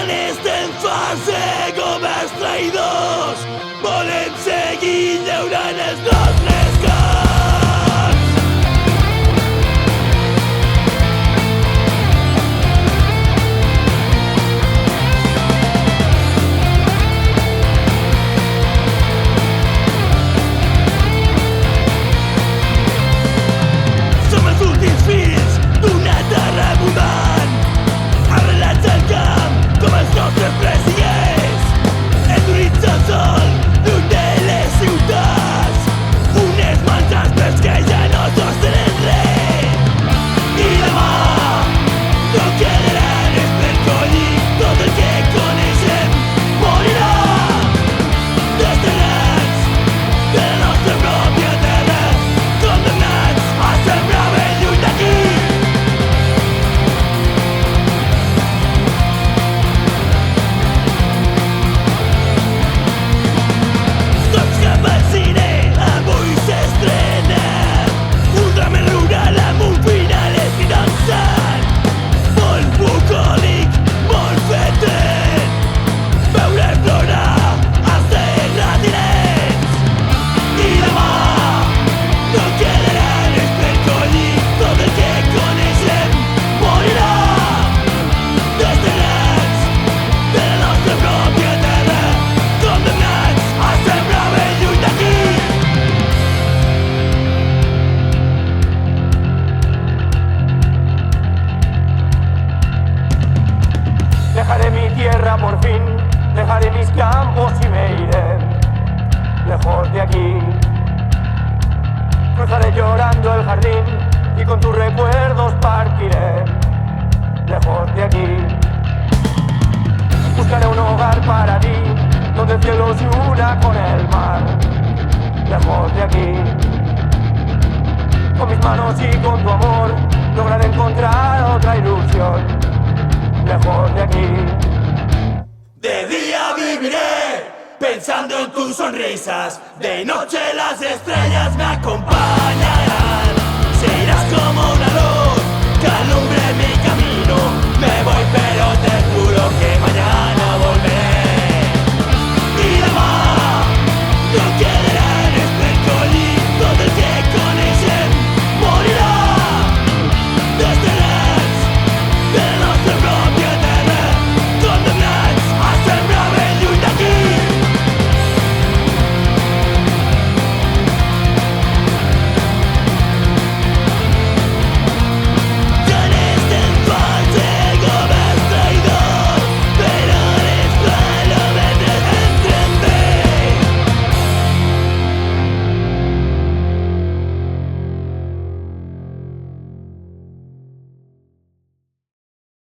quan estem farts de governs traïdors volem seguir llaurant els nostres camps. Som els últims fills d'una terra abundant, arrelats al camp com els nostres presidents, endurits al sol lluny de les ciutats, unes mans àspers que ja no sostenen res. I demà no quedarà res per collir, tot el que coneixem morirà, desterrats de la nostra pròpia terra, condemnats a sembrar ben lluny d'aquí. Tots cap al cine, avui s'estrena un drama rural amb un final esperançat, molt bucòlic, molt fetent. Veurem plorar els terratinents. I demà no quedarà res per collir, tot el que coneixem morirà, desterrats de la nostra pròpia terra, condemnats a sembrar ben lluny d'aquí. Dejaré mi tierra por fin, dejaré mis campos y me iré lejos de aquí. Cruzaré llorando el jardín y con tus recuerdos partiré lejos de aquí. Buscaré un hogar para ti, donde el cielo se una con el mar, lejos de aquí. Con mis manos y con tu amor lograré encontrar otra ilusión, lejos de aquí. De día viviré pensando en tus sonrisas, de noche las estrellas